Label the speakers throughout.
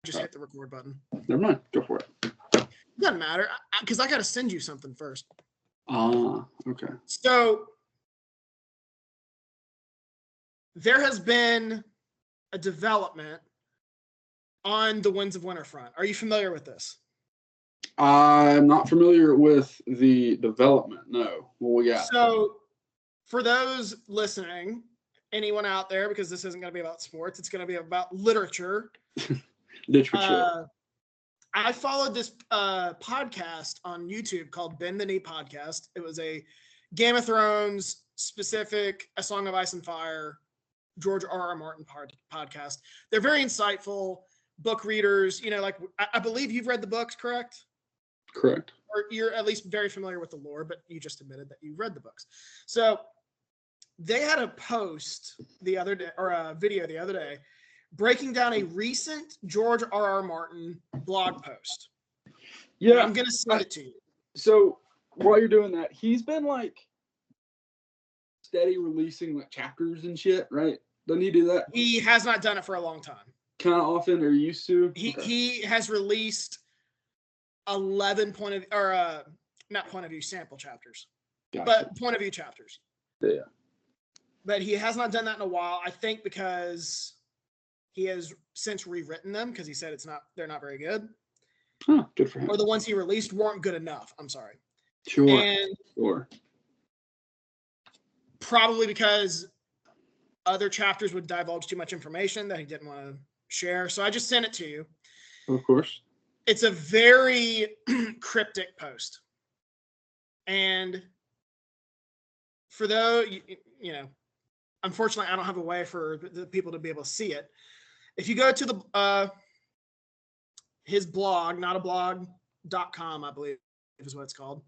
Speaker 1: just hit the record button.
Speaker 2: Never mind. Go for it.
Speaker 1: Doesn't matter, because I got to send you something first.
Speaker 2: Okay.
Speaker 1: So there has been a development on the Winds of Winter front. Are you familiar with this?
Speaker 2: I'm not familiar with the development. No. What we got?
Speaker 1: So for those listening, anyone out there, because this isn't going to be about sports, it's going to be about literature.
Speaker 2: Literature.
Speaker 1: I followed this podcast on YouTube called Bend the Knee Podcast. It was a Game of Thrones specific, A Song of Ice and Fire, George R.R. Martin podcast. They're very insightful book readers. You know, like I believe you've read the books, correct?
Speaker 2: Correct.
Speaker 1: Or you're at least very familiar with the lore, but you just admitted that you read the books. So they had a post the other day, or a video the other day, breaking down a recent George R.R. Martin blog post.
Speaker 2: Yeah.
Speaker 1: And I'm going to send it to you.
Speaker 2: So while you're doing that, he's been like steady releasing like chapters and shit, right? Doesn't he do that?
Speaker 1: He has not done it for a long time.
Speaker 2: Kind of often, or used to?
Speaker 1: He has released 11 not point of view sample chapters,
Speaker 2: Gotcha.
Speaker 1: but point of view chapters.
Speaker 2: Yeah.
Speaker 1: But he has not done that in a while. I think because he has since rewritten them because he said they're not very good.
Speaker 2: Huh, good for him.
Speaker 1: Or the ones he released weren't good enough. I'm sorry.
Speaker 2: Sure.
Speaker 1: And
Speaker 2: sure.
Speaker 1: Probably because other chapters would divulge too much information that he didn't want to share. So I just sent it to you.
Speaker 2: Of course.
Speaker 1: It's a very cryptic post. And for those, you know, unfortunately, I don't have a way for the people to be able to see it. If you go to the his blog, notablog.com, I believe is what it's called.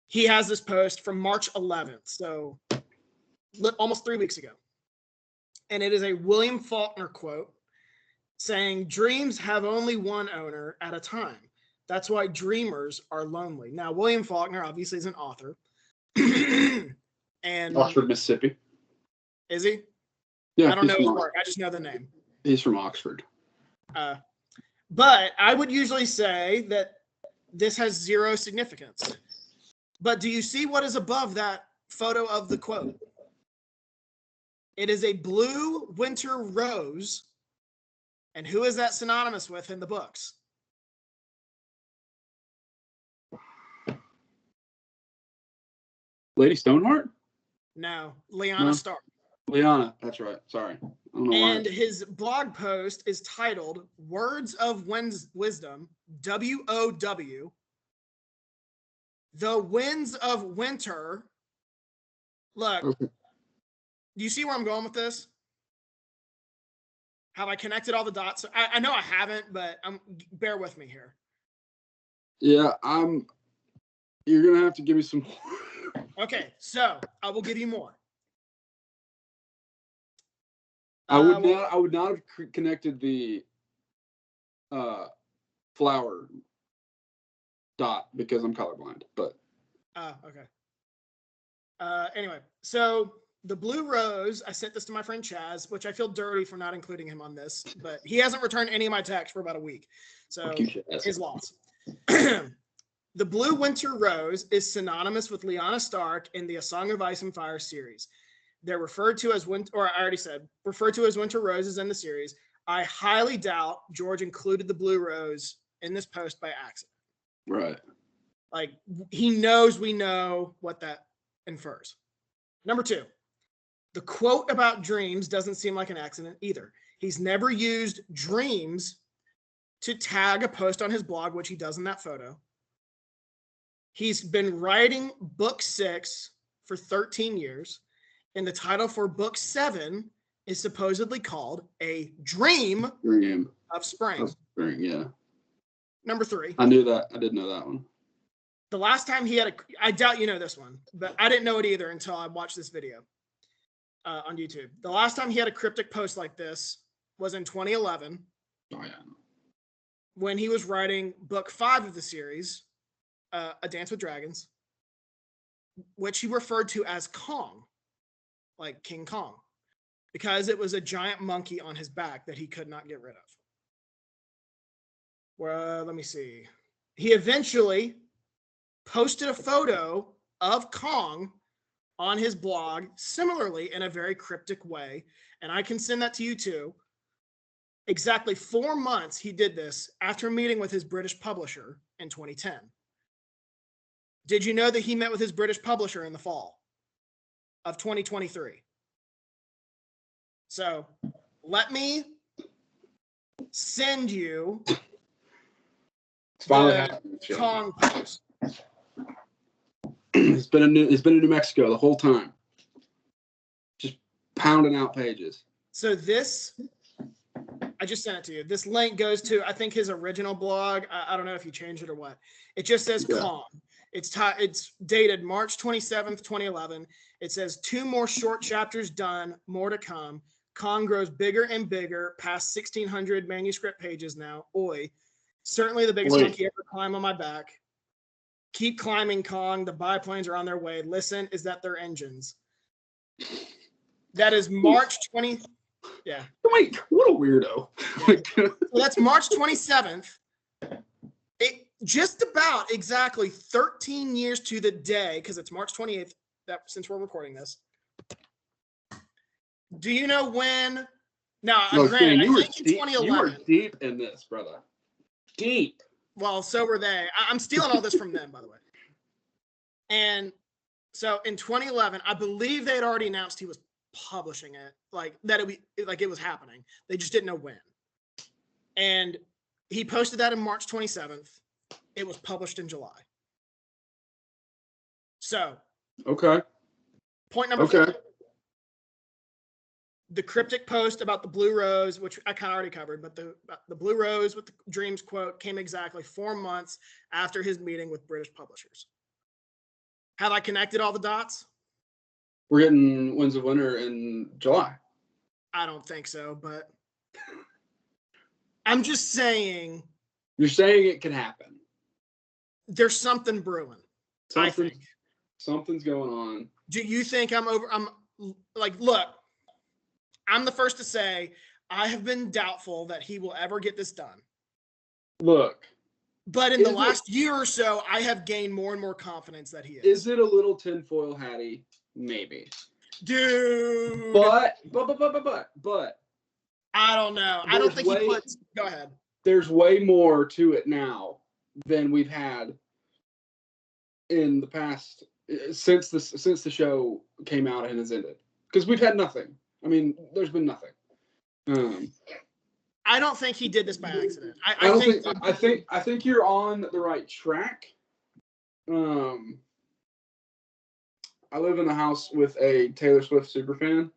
Speaker 1: He has this post from March 11th, so almost 3 weeks ago. And it is a William Faulkner quote saying, "Dreams have only one owner at a time. That's why dreamers are lonely." Now, William Faulkner obviously is an author. And
Speaker 2: Oxford, Mississippi.
Speaker 1: Is he?
Speaker 2: Yeah.
Speaker 1: I don't know his work. I just know the name.
Speaker 2: He's from Oxford.
Speaker 1: But I would usually say that this has zero significance. But do you see what is above that photo of the quote? It is a blue winter rose. And who is that synonymous with in the books?
Speaker 2: Lady Stoneheart?
Speaker 1: No, Lyanna Stark.
Speaker 2: Lyanna, that's right. Sorry. I don't know
Speaker 1: And
Speaker 2: why.
Speaker 1: his blog post is titled Words of Wisdom, WOW. The Winds of Winter. Look,
Speaker 2: Okay.
Speaker 1: do you see where I'm going with this? Have I connected all the dots? I know I haven't, but bear with me here.
Speaker 2: Yeah, you're going to have to give me some more.
Speaker 1: Okay, so I will give you more.
Speaker 2: I would not have connected the flower dot because I'm colorblind, but
Speaker 1: okay. Anyway, so the blue rose, I sent this to my friend Chaz, which I feel dirty for not including him on this, but he hasn't returned any of my texts for about a week. So his loss. The blue winter rose is synonymous with Lyanna Stark in the A Song of Ice and Fire series. They're referred to as referred to as winter roses in the series. I highly doubt George included the blue rose in this post by accident.
Speaker 2: Right.
Speaker 1: Like, he knows we know what that infers. Number 2, the quote about dreams doesn't seem like an accident either. He's never used dreams to tag a post on his blog, which he does in that photo. He's been writing book 6 for 13 years, and the title for book 7 is supposedly called A Dream of Spring.
Speaker 2: Yeah.
Speaker 1: Number 3.
Speaker 2: I knew that. I did know that one.
Speaker 1: The last time he had I doubt you know this one, but I didn't know it either until I watched this video on YouTube. The last time he had a cryptic post like this was in 2011.
Speaker 2: Oh, yeah.
Speaker 1: When he was writing book 5 of the series, A Dance with Dragons, which he referred to as Kong, like King Kong, because it was a giant monkey on his back that he could not get rid of. Well, let me see. He eventually posted a photo of Kong on his blog, similarly in a very cryptic way. And I can send that to you too. Exactly 4 months he did this after meeting with his British publisher in 2010. Did you know that he met with his British publisher in the fall of 2023? So let me send you the Kong post.
Speaker 2: It's been in New Mexico the whole time, just pounding out pages.
Speaker 1: So this, I just sent it to you. This link goes to, I think, his original blog. I don't know if you changed it or what. It just says Kong. It's dated March 27th, 2011. It says 2 more short chapters done, more to come. Kong grows bigger and bigger, past 1,600 manuscript pages now. Oi. Certainly the biggest monkey ever climbed on my back. Keep climbing, Kong. The biplanes are on their way. Listen, is that their engines? That is March 20. Yeah.
Speaker 2: Wait, what a weirdo.
Speaker 1: Yeah. So that's March 27th. It just about exactly 13 years to the day, because it's March 28th, since we're recording this. Do you know when? Now, granted, I think in 2011.
Speaker 2: You were deep in this, brother. Deep.
Speaker 1: Well, so were they. I'm stealing all this from them, by the way. And so in 2011, I believe they had already announced he was publishing it, like that it was happening. They just didn't know when. And he posted that on March 27th. It was published in July. So.
Speaker 2: Okay.
Speaker 1: Point number 4. The cryptic post about the blue rose, which I kind of already covered, but the blue rose with the dreams quote came exactly 4 months after his meeting with British publishers. Have I connected all the dots?
Speaker 2: We're getting Winds of Winter in July.
Speaker 1: I don't think so, but I'm just saying.
Speaker 2: You're saying it can happen.
Speaker 1: There's something brewing. I think
Speaker 2: something's going on.
Speaker 1: Do you think I'm like, look, I'm the first to say I have been doubtful that he will ever get this done.
Speaker 2: Look.
Speaker 1: But in the last year or so, I have gained more and more confidence that he is.
Speaker 2: Is it a little tinfoil hatty? Maybe.
Speaker 1: Dude.
Speaker 2: But.
Speaker 1: I don't know. I don't think he puts. Go ahead.
Speaker 2: There's way more to it now than we've had in the past since the show came out and has ended. Because we've had nothing. I mean, there's been nothing.
Speaker 1: I don't think he did this by accident.
Speaker 2: I think you're on the right track. I live in the house with a Taylor Swift superfan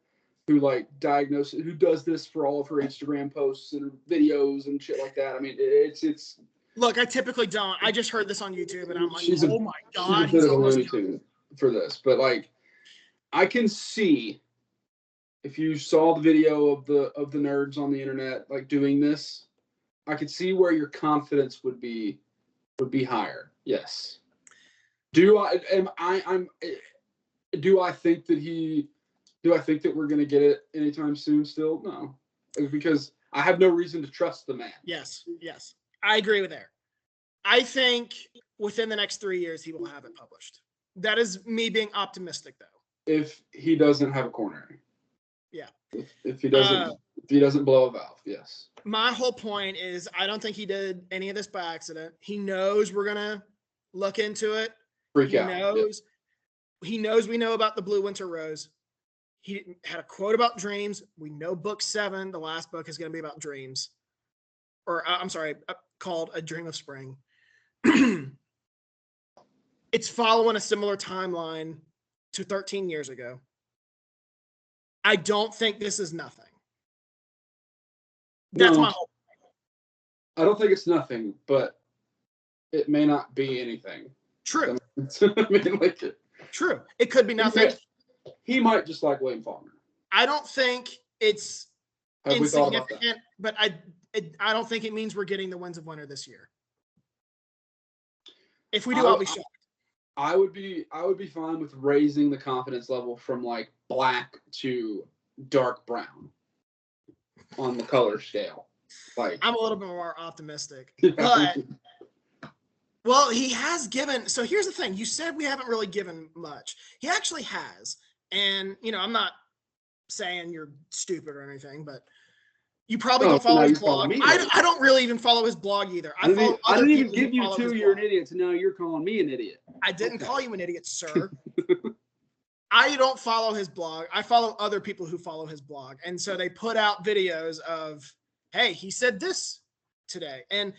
Speaker 2: who who does this for all of her Instagram posts and videos and shit like that. I mean, it's.
Speaker 1: Look, I typically don't. I just heard this on YouTube and I'm like, oh my God.
Speaker 2: She's a bit of a Looney Tune for this, but I can see. If you saw the video of the nerds on the internet doing this, I could see where your confidence would be higher. Yes. Do I think that we're gonna get it anytime soon still? No. Because I have no reason to trust the man.
Speaker 1: Yes. I agree with there. I think within the next 3 years he will have it published. That is me being optimistic though.
Speaker 2: If he doesn't have a coronary.
Speaker 1: Yeah.
Speaker 2: If he doesn't blow a valve, yes.
Speaker 1: My whole point is I don't think he did any of this by accident. He knows we're gonna look into it.
Speaker 2: Freak out.
Speaker 1: He knows we know about the Blue Winter Rose. He had a quote about dreams. We know book 7, the last book, is gonna be about dreams. Or I'm sorry, called A Dream of Spring. It's following a similar timeline to 13 years ago. I don't think this is nothing. That's my whole point.
Speaker 2: I don't think it's nothing, but it may not be anything.
Speaker 1: True.
Speaker 2: I mean,
Speaker 1: true. It could be nothing.
Speaker 2: He might just like William Faulkner.
Speaker 1: I don't think it's insignificant, but I don't think it means we're getting the Winds of Winter this year. If we do, I'll be shocked.
Speaker 2: I would be fine with raising the confidence level from black to dark brown on the color scale. Like,
Speaker 1: I'm a little bit more optimistic.
Speaker 2: yeah.
Speaker 1: But, well, he has given. So here's the thing. You said we haven't really given much. He actually has. And, I'm not saying you're stupid or anything, but you probably don't follow his blog. I don't really even follow his blog either. I
Speaker 2: didn't even give you two. You're an idiot. So now you're calling me an idiot.
Speaker 1: I didn't call you an idiot, sir. I don't follow his blog. I follow other people who follow his blog. And so they put out videos of, hey, he said this today. And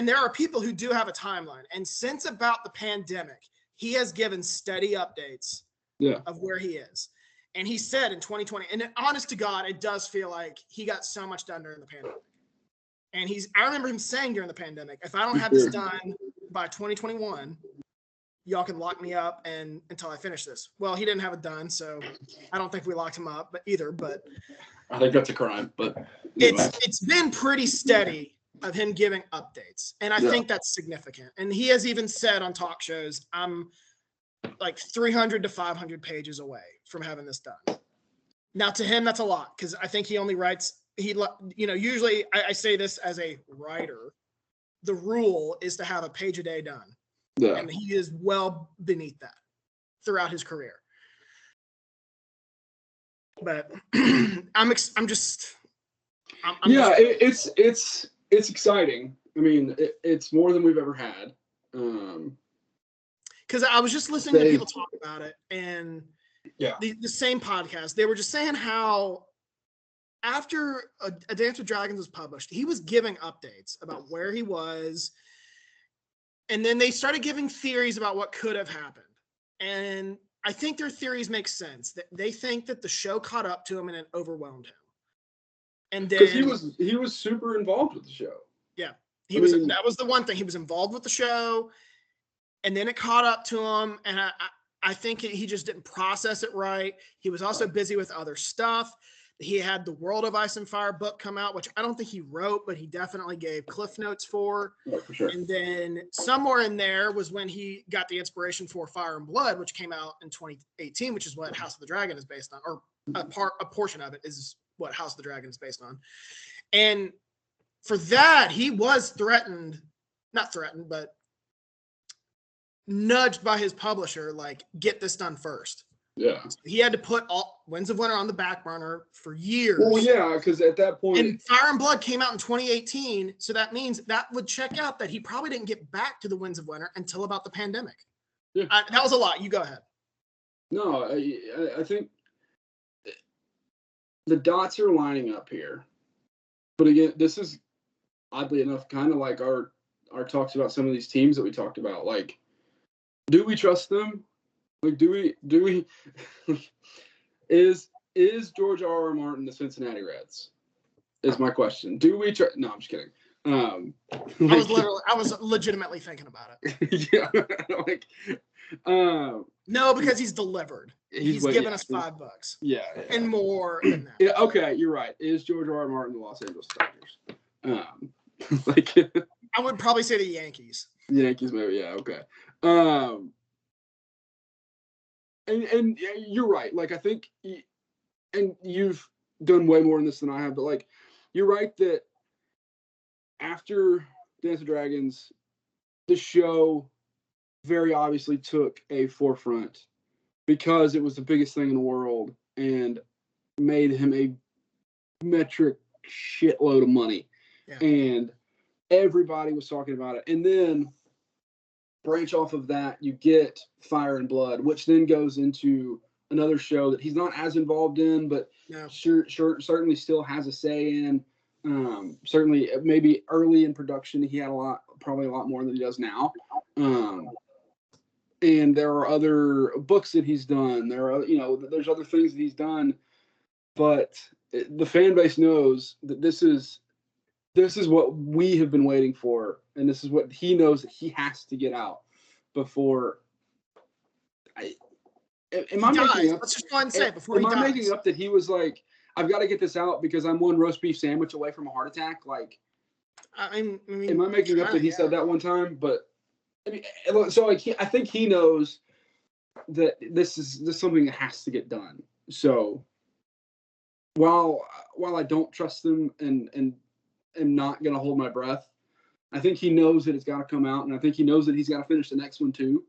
Speaker 1: there are people who do have a timeline. And since about the pandemic, he has given steady updates of where he is. And he said in 2020, and honest to God, it does feel like he got so much done during the pandemic. And I remember him saying during the pandemic, if I don't have this done by 2021, y'all can lock me up until I finish this. Well, he didn't have it done, so I don't think we locked him up, but
Speaker 2: I think that's a crime, but
Speaker 1: it's been pretty steady of him giving updates. And I think that's significant. And he has even said on talk shows, I'm like 300 to 500 pages away from having this done. Now, to him, that's a lot because I think he only writes. Usually I say this as a writer. The rule is to have a page a day done, and he is well beneath that throughout his career. But it's
Speaker 2: exciting. I mean, it's more than we've ever had.
Speaker 1: Because I was just listening to people talk about it, and the same podcast, they were just saying how after a Dance with Dragons was published, he was giving updates about where he was, and then they started giving theories about what could have happened. And I think their theories make sense. That they think that the show caught up to him and it overwhelmed him. And then
Speaker 2: because he was super involved with the show.
Speaker 1: Yeah, that was the one thing. He was involved with the show. And then it caught up to him, and I think he just didn't process it right. He was also busy with other stuff. He had the World of Ice and Fire book come out, which I don't think he wrote, but he definitely gave cliff notes for.
Speaker 2: Yeah, for sure.
Speaker 1: And then somewhere in there was when he got the inspiration for Fire and Blood, which came out in 2018, which is what House of the Dragon is based on, or a portion of it is what House of the Dragon is based on. And for that, he was not threatened, but nudged by his publisher, like, get this done first.
Speaker 2: Yeah.
Speaker 1: So he had to put all Winds of Winter on the back burner for years.
Speaker 2: Well, yeah, because at that point...
Speaker 1: And Fire and Blood came out in 2018, so that means that would check out that he probably didn't get back to the Winds of Winter until about the pandemic.
Speaker 2: Yeah.
Speaker 1: That was a lot. You go ahead.
Speaker 2: No, I think the dots are lining up here. But again, this is, oddly enough, kind of like our talks about some of these teams that we talked about. Like, do we trust them? Like, do we is George R.R. Martin the Cincinnati Reds? Is my question. Do we trust? No, I'm just kidding.
Speaker 1: I was legitimately thinking about it.
Speaker 2: Yeah,
Speaker 1: no, because he's delivered. He's given us $5.
Speaker 2: Yeah,
Speaker 1: and more than that.
Speaker 2: Yeah, okay, you're right. Is George R.R. Martin the Los Angeles Dodgers?
Speaker 1: I would probably say the Yankees.
Speaker 2: Yankees, maybe. Yeah, okay. And you're right. Like, I think, and you've done way more in this than I have, but like, you're right that after Dance of Dragons, the show very obviously took a forefront because it was the biggest thing in the world and made him a metric shitload of money.
Speaker 1: Yeah.
Speaker 2: And everybody was talking about it. And then branch off of that, you get Fire and Blood, which then goes into another show that he's not as involved in, but certainly still has a say in. Certainly, maybe early in production, he had probably a lot more than he does now. And there are other books that he's done. There's other things that he's done, but the fan base knows that this is what we have been waiting for, and this is what he knows that he has to get out before. Am I making up?
Speaker 1: Let's just go ahead and say it before he dies.
Speaker 2: Am I making up that he was like, I've got to get this out because I'm one roast beef sandwich away from a heart attack? Like,
Speaker 1: I mean,
Speaker 2: am I making up that he said that one time? But I mean, so like, I think he knows that this is something that has to get done. So while I don't trust him and am not going to hold my breath. I think he knows that it's got to come out, and I think he knows that he's got to finish the next one too.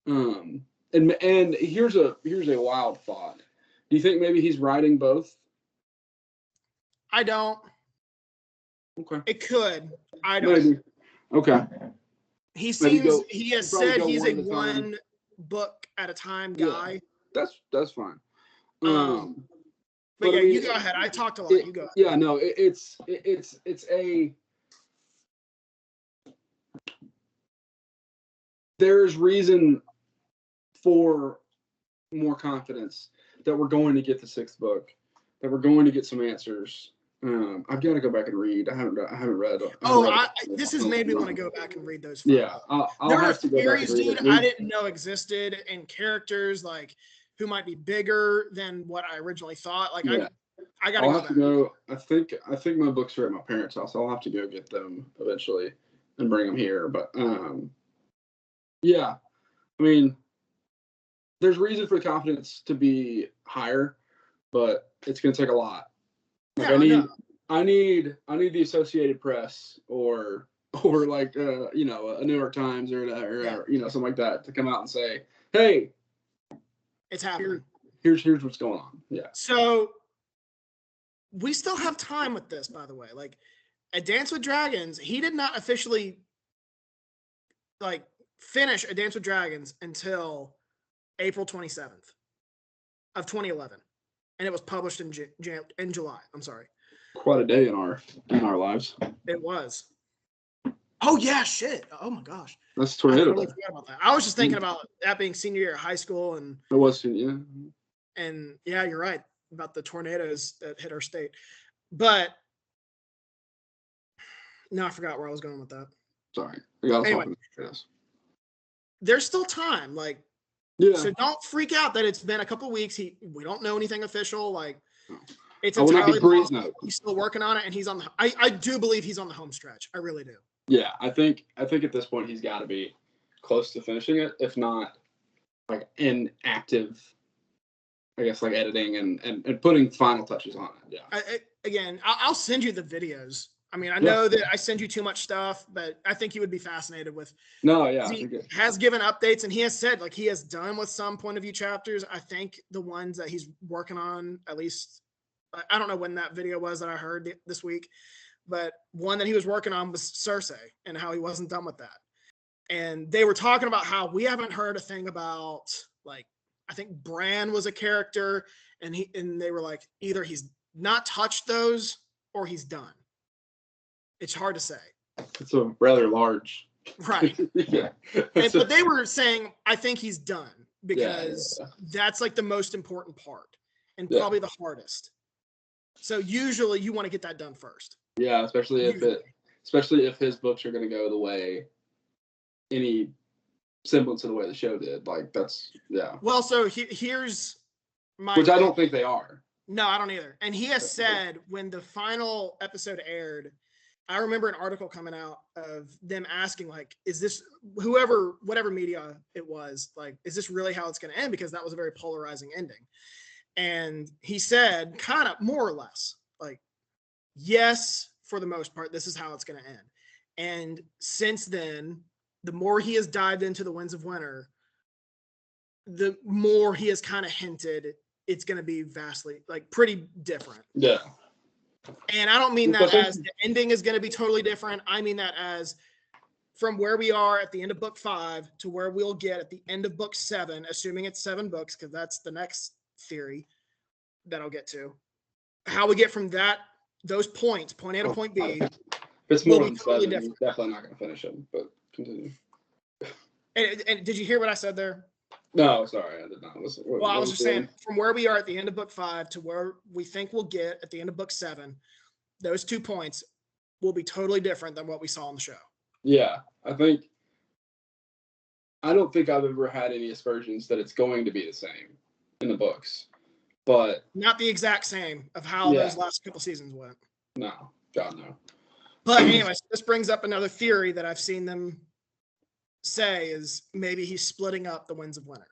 Speaker 2: And here's a wild thought. Do you think maybe he's writing both?
Speaker 1: I don't.
Speaker 2: Okay.
Speaker 1: It could. I don't.
Speaker 2: Maybe. Okay.
Speaker 1: He
Speaker 2: Maybe
Speaker 1: has
Speaker 2: probably
Speaker 1: said
Speaker 2: go
Speaker 1: he's
Speaker 2: one
Speaker 1: a
Speaker 2: at a time.
Speaker 1: one book at a time
Speaker 2: Yeah.
Speaker 1: guy.
Speaker 2: That's fine.
Speaker 1: But
Speaker 2: But
Speaker 1: yeah,
Speaker 2: I mean,
Speaker 1: you go ahead. I talked a lot. You go ahead.
Speaker 2: Yeah, no, it's there's reason for more confidence that we're going to get the sixth book, that we're going to get some answers. I've got to go back and read. I haven't read.
Speaker 1: This has made me want to go back and read those.
Speaker 2: Yeah, I'll
Speaker 1: there are
Speaker 2: have to go
Speaker 1: theories,
Speaker 2: back and read
Speaker 1: dude,
Speaker 2: it.
Speaker 1: I didn't know existed, and characters like who might be bigger than what I originally thought. Like
Speaker 2: Yeah.
Speaker 1: I gotta
Speaker 2: I'll
Speaker 1: go
Speaker 2: have
Speaker 1: back.
Speaker 2: to go. I think my books are at my parents' house. I'll have to go get them eventually and bring them here. But yeah, I mean, there's reason for the confidence to be higher, but it's going to take a lot. Like I need the Associated Press or like a New York Times or something like that to come out and say, hey,
Speaker 1: it's happening.
Speaker 2: Here's what's going on. Yeah.
Speaker 1: So we still have time with this, by the way. Like at Dance with Dragons, he did not officially like finish A Dance with Dragons until April 27th of 2011, and it was published in July. I'm sorry.
Speaker 2: Quite a day in our lives.
Speaker 1: It was. Oh yeah, shit. Oh my gosh.
Speaker 2: That's tornado.
Speaker 1: I totally forgot about that. I was just thinking about that being senior year of high school, and
Speaker 2: it was senior.
Speaker 1: And yeah, you're right about the tornadoes that hit our state. But no, I forgot where I was going with that.
Speaker 2: Sorry.
Speaker 1: Anyway, there's still time. Like,
Speaker 2: yeah.
Speaker 1: So don't freak out that it's been a couple weeks. We don't know anything official. Like, it's
Speaker 2: I will not be
Speaker 1: entirely
Speaker 2: no.
Speaker 1: He's still working on it, and he's on the. I do believe he's on the home stretch. I really do.
Speaker 2: Yeah, I think at this point he's got to be close to finishing it, if not like in active, I guess, like editing and putting final touches on it. Yeah.
Speaker 1: I'll send you the videos. I mean, I know that I send you too much stuff, but I think you would be fascinated with.
Speaker 2: No, yeah.
Speaker 1: He has given updates, and he has said like he has done with some point of view chapters. I think the ones that he's working on, at least, I don't know when that video was that I heard this week, but one that he was working on was Cersei and how he wasn't done with that. And they were talking about how we haven't heard a thing about, like, I think Bran was a character, and they were like, either he's not touched those or he's done. It's hard to say.
Speaker 2: It's a rather large.
Speaker 1: Right.
Speaker 2: Yeah.
Speaker 1: But they were saying, I think he's done because that's like the most important part and probably the hardest. So usually you want to get that done first.
Speaker 2: Yeah, especially if his books are going to go the way any semblance of the way the show did. Like that's
Speaker 1: Well, so here's my
Speaker 2: which I don't think they are.
Speaker 1: No, I don't either. And he has said when the final episode aired, I remember an article coming out of them asking, like, is this whatever media it was, like, is this really how it's going to end? Because that was a very polarizing ending. And he said, kind of more or less, like, yes, for the most part, this is how it's going to end. And since then, the more he has dived into the Winds of Winter, the more he has kind of hinted it's going to be vastly, like, pretty different.
Speaker 2: Yeah.
Speaker 1: And I don't mean that as the ending is going to be totally different. I mean that as from where we are at the end of book 5 to where we'll get at the end of book 7, assuming it's 7 books, because that's the next theory that I'll get to. How we get from those points, point A to point B.
Speaker 2: If it's more than totally 7, you're definitely not going to finish them, but continue.
Speaker 1: And did you hear what I said there?
Speaker 2: No, sorry, I did not.
Speaker 1: Well, I was just saying, from where we are at the end of book 5 to where we think we'll get at the end of book 7, those 2 points will be totally different than what we saw on the show.
Speaker 2: Yeah, I don't think I've ever had any aspersions that it's going to be the same in the books, but
Speaker 1: not the exact same of how those last couple seasons went.
Speaker 2: No, God no.
Speaker 1: But anyways, this brings up another theory that I've seen them say is maybe he's splitting up the Winds of Winter.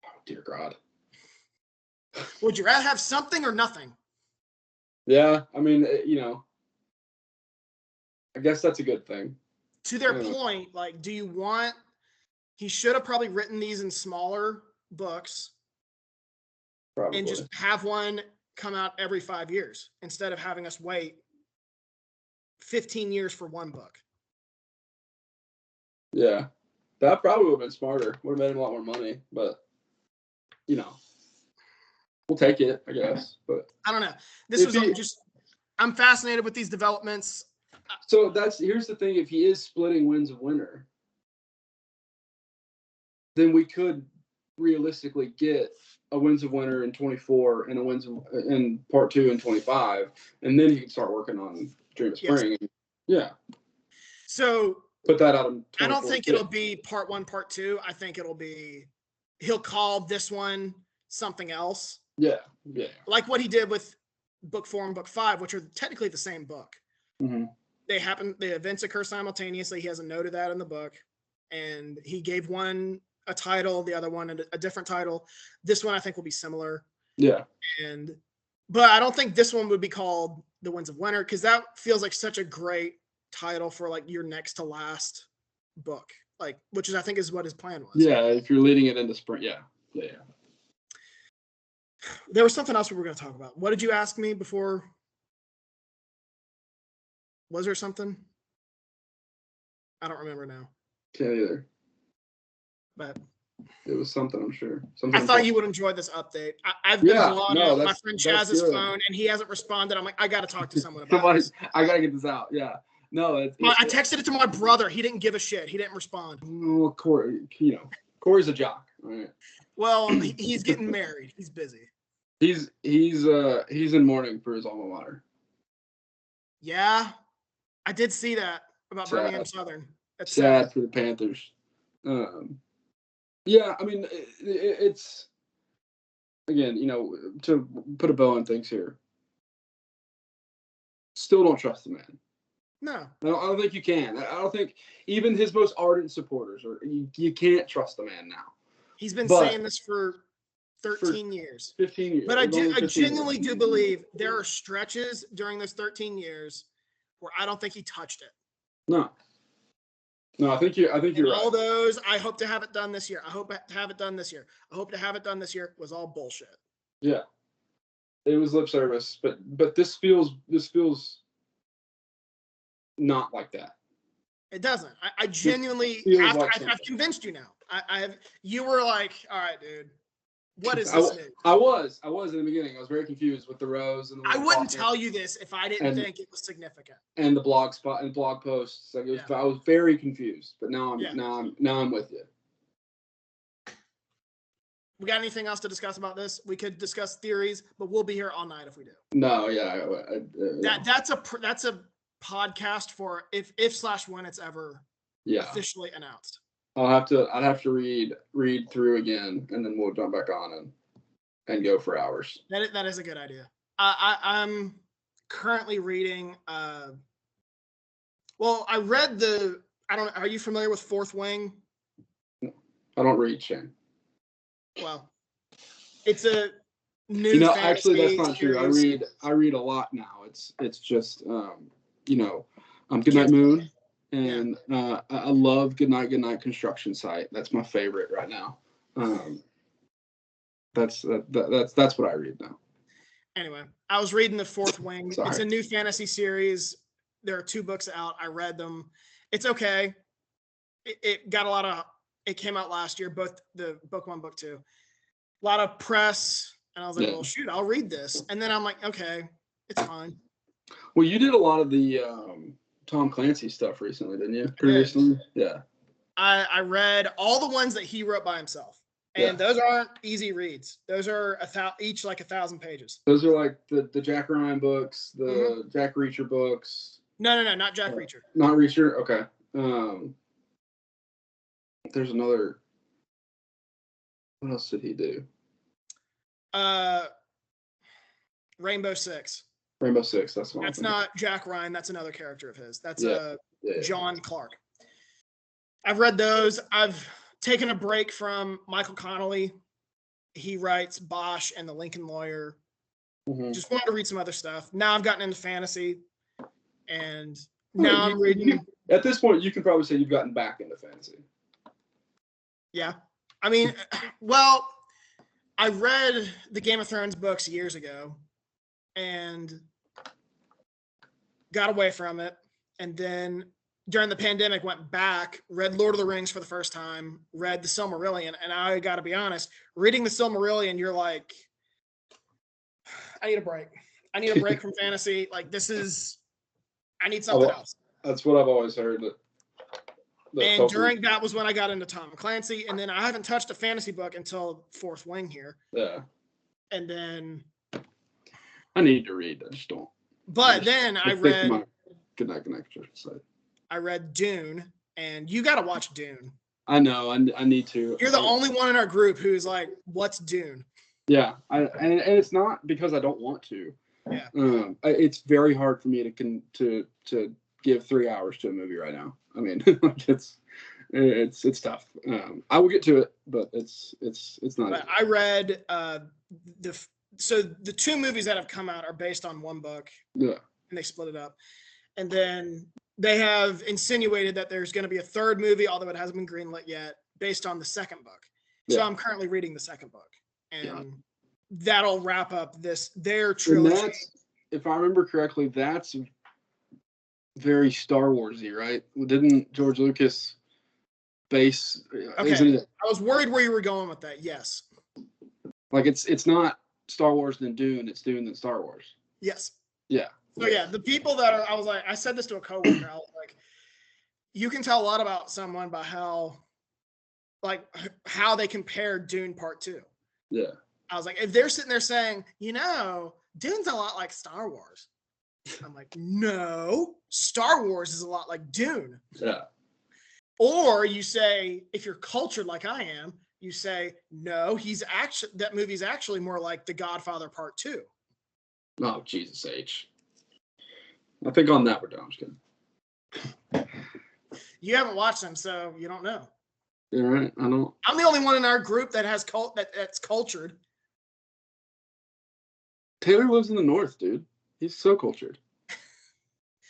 Speaker 2: Oh, dear God.
Speaker 1: Would you rather have something or nothing?
Speaker 2: Yeah, I mean, I guess that's a good thing.
Speaker 1: To their point, like, do you want? He should have probably written these in smaller books,
Speaker 2: Probably.
Speaker 1: and just have one come out every 5 years instead of having us wait 15 years for one book.
Speaker 2: Yeah, that probably would have been smarter. Would have made him a lot more money, but we'll take it, I guess. But
Speaker 1: I don't know. This was just. I'm fascinated with these developments.
Speaker 2: So here's the thing: if he is splitting Winds of Winter, then we could realistically get a Winds of Winter in 24 and a in part 2 in 25, and then he can start working on Dream of Spring.
Speaker 1: Yes.
Speaker 2: Yeah.
Speaker 1: So
Speaker 2: put that out in 24.
Speaker 1: I don't think it'll be part 1, part 2. I think he'll call this one something else.
Speaker 2: Yeah.
Speaker 1: Like what he did with book 4 and book 5, which are technically the same book.
Speaker 2: Mm-hmm.
Speaker 1: The events occur simultaneously. He has a note of that in the book, and he gave one a title, the other one a different title. This one I think will be similar.
Speaker 2: Yeah.
Speaker 1: But I don't think this one would be called The Winds of Winter, because that feels like such a great title for like your next to last book, like, which is I think is what his plan was.
Speaker 2: Yeah, if you're leading it into spring. Yeah.
Speaker 1: There was something else we were going to talk about. What did you ask me before? Was there something? I don't remember now.
Speaker 2: Can't either.
Speaker 1: But
Speaker 2: it was something, I'm sure.
Speaker 1: I thought you would enjoy this update. I've been blowing up my friend Chaz's phone, and he hasn't responded. I'm like, I got to talk to someone about this.
Speaker 2: I got to get this out. Yeah. No,
Speaker 1: I texted it to my brother. He didn't give a shit. He didn't respond.
Speaker 2: Well, Corey's a jock. All right.
Speaker 1: Well, he's getting married. He's busy.
Speaker 2: He's in mourning for his alma mater.
Speaker 1: Yeah, I did see that about Birmingham Southern.
Speaker 2: That's sad for the Panthers. Yeah, I mean, it's again, to put a bow on things here. Still don't trust the man.
Speaker 1: No,
Speaker 2: I don't think you can. I don't think even his most ardent supporters, you can't trust the man now.
Speaker 1: He's been saying this for 13 years.
Speaker 2: 15 years.
Speaker 1: But I genuinely do believe there are stretches during those 13 years where I don't think he touched it.
Speaker 2: No, I think you're right.
Speaker 1: All those, I hope to have it done this year. I hope to have it done this year. I hope to have it done this year was all bullshit.
Speaker 2: Yeah. It was lip service, but this feels not like that.
Speaker 1: It doesn't. I genuinely I've convinced you now. You were like, all right, dude, what is this?
Speaker 2: I was in the beginning. I was very confused with the rose and
Speaker 1: I wouldn't tell you this if I didn't think it was significant.
Speaker 2: And the blog posts. Like I was very confused, but now I'm with you.
Speaker 1: We got anything else to discuss about this? We could discuss theories, but we'll be here all night if we do.
Speaker 2: No, yeah.
Speaker 1: That's a podcast for if/when it's ever officially announced.
Speaker 2: I'd have to read through again, and then we'll jump back on and go for hours.
Speaker 1: That is a good idea. I'm currently reading. Well, I read are you familiar with Fourth Wing?
Speaker 2: I don't read, Shane.
Speaker 1: Well, it's a new.
Speaker 2: Actually, that's not true. I read a lot now. It's just Goodnight Moon, and I love Goodnight Construction Site. That's my favorite right now. That's what I read now.
Speaker 1: Anyway, I was reading the Fourth Wing.
Speaker 2: Sorry.
Speaker 1: It's a new fantasy series. There are 2 books out. I read them. It's okay. It got a lot of. It came out last year, both the book 1, book 2. A lot of press, and I was like, well, shoot, I'll read this. And then I'm like, okay, it's fine.
Speaker 2: Well, you did a lot of the Tom Clancy stuff recently, didn't you? Pretty recently? Yeah.
Speaker 1: I read all the ones that he wrote by himself. And those aren't easy reads. Those are each like 1,000 pages.
Speaker 2: Those are like the Jack Ryan books, the Jack Reacher books.
Speaker 1: No, not Jack Reacher.
Speaker 2: Not Reacher? Okay. There's another. What else did he do?
Speaker 1: Rainbow Six.
Speaker 2: Rainbow Six. That's one.
Speaker 1: That's not Jack Ryan. That's another character of his. That's John Clark. I've read those. I've taken a break from Michael Connolly. He writes Bosch and the Lincoln Lawyer. Just wanted to read some other stuff. Now I've gotten into fantasy and now I'm reading.
Speaker 2: At this point, you can probably say you've gotten back into fantasy.
Speaker 1: Yeah. I mean, well, I read the Game of Thrones books years ago and got away from it. And then during the pandemic, went back, read Lord of the Rings for the first time, read the Silmarillion. And I got to be honest, reading the Silmarillion, you're like, I need a break. I need a break from fantasy. Like, I need something else.
Speaker 2: That's what I've always heard.
Speaker 1: And during that was when I got into Tom Clancy. And then I haven't touched a fantasy book until Fourth Wing here.
Speaker 2: Yeah.
Speaker 1: And then
Speaker 2: I need to read. I just don't.
Speaker 1: But then I read.
Speaker 2: Good night, connection.
Speaker 1: I read Dune, and you got to watch Dune.
Speaker 2: I know. I need to.
Speaker 1: You're the only one in our group who's like, "What's Dune?"
Speaker 2: Yeah, and it's not because I don't want to.
Speaker 1: Yeah.
Speaker 2: It's very hard for me to give 3 hours to a movie right now. I mean, it's tough. I will get to it, but it's not.
Speaker 1: But I read the two movies that have come out are based on one book.
Speaker 2: Yeah.
Speaker 1: And they split it up, and then they have insinuated that there's going to be a third movie, although it hasn't been greenlit yet, based on the second book. So I'm currently reading the second book, and that'll wrap up their trilogy.
Speaker 2: And if I remember correctly, that's very Star Warsy, right? Didn't George Lucas base?
Speaker 1: Okay, I was worried where you were going with that. Yes,
Speaker 2: like it's not Star Wars then Dune. It's Dune then Star Wars.
Speaker 1: Yes.
Speaker 2: Yeah.
Speaker 1: So yeah, the people that are, I said this to a coworker. I was like, you can tell a lot about someone by how they compare Dune Part 2.
Speaker 2: Yeah.
Speaker 1: I was like, if they're sitting there saying, Dune's a lot like Star Wars. I'm like, no, Star Wars is a lot like Dune.
Speaker 2: Yeah.
Speaker 1: Or you say, if you're cultured like I am, you say, no, that movie's actually more like The Godfather Part 2.
Speaker 2: Oh, Jesus H. I think on that we're done. I'm just kidding.
Speaker 1: You haven't watched them, so you don't know.
Speaker 2: You're right. I don't.
Speaker 1: I'm the only one in our group that has that's cultured.
Speaker 2: Taylor lives in the north, dude. He's so cultured.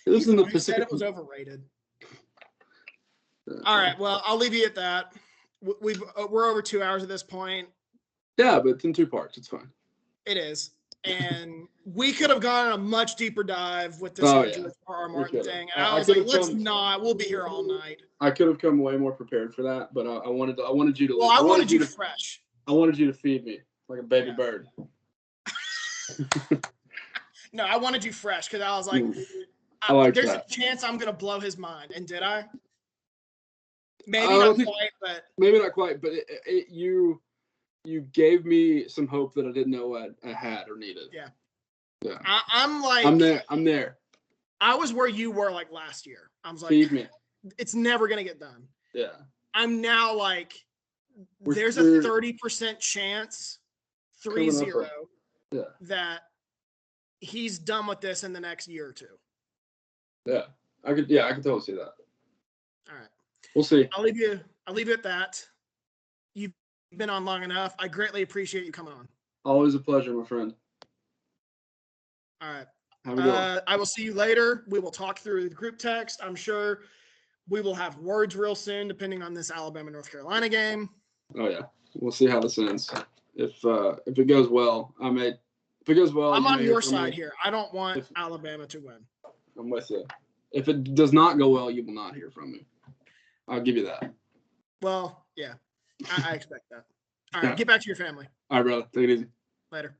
Speaker 2: He lives in the Pacific.
Speaker 1: Said it was overrated. All right. Well, I'll leave you at that. We're over 2 hours at this point.
Speaker 2: Yeah, but it's in 2 parts. It's fine.
Speaker 1: It is. And we could have gone on a much deeper dive with this George R. Martin thing. And I was like, let's not. We'll be here all night.
Speaker 2: I could have come way more prepared for that, but I wanted you to.
Speaker 1: Well, I wanted you fresh.
Speaker 2: I wanted you to feed me like a baby bird.
Speaker 1: No, I wanted you fresh because I was like, there's a chance I'm going to blow his mind. And did I? Maybe not quite, but you gave me some hope that I didn't know I had or needed. Yeah.
Speaker 2: Yeah.
Speaker 1: I'm
Speaker 2: there.
Speaker 1: I was where you were like last year. I was like,
Speaker 2: feed me.
Speaker 1: It's never going to get done.
Speaker 2: Yeah.
Speaker 1: I'm now like, there's a 30% chance, 30, that he's done with this in the next year or two.
Speaker 2: Yeah. I could totally see that.
Speaker 1: All right.
Speaker 2: We'll see.
Speaker 1: I'll leave you at that. You've been on long enough. I greatly appreciate you coming on.
Speaker 2: Always a pleasure, my friend.
Speaker 1: All right.
Speaker 2: Have a good one.
Speaker 1: I will see you later. We will talk through the group text. I'm sure we will have words real soon, depending on this Alabama-North Carolina game.
Speaker 2: Oh yeah, we'll see how this ends. If it goes well, I'm
Speaker 1: on your side here. I don't want Alabama to win.
Speaker 2: I'm with you. If it does not go well, you will not hear from me. I'll give you that.
Speaker 1: Well, yeah, I expect that. All right, get back to your family.
Speaker 2: All right, brother. Take it easy.
Speaker 1: Later.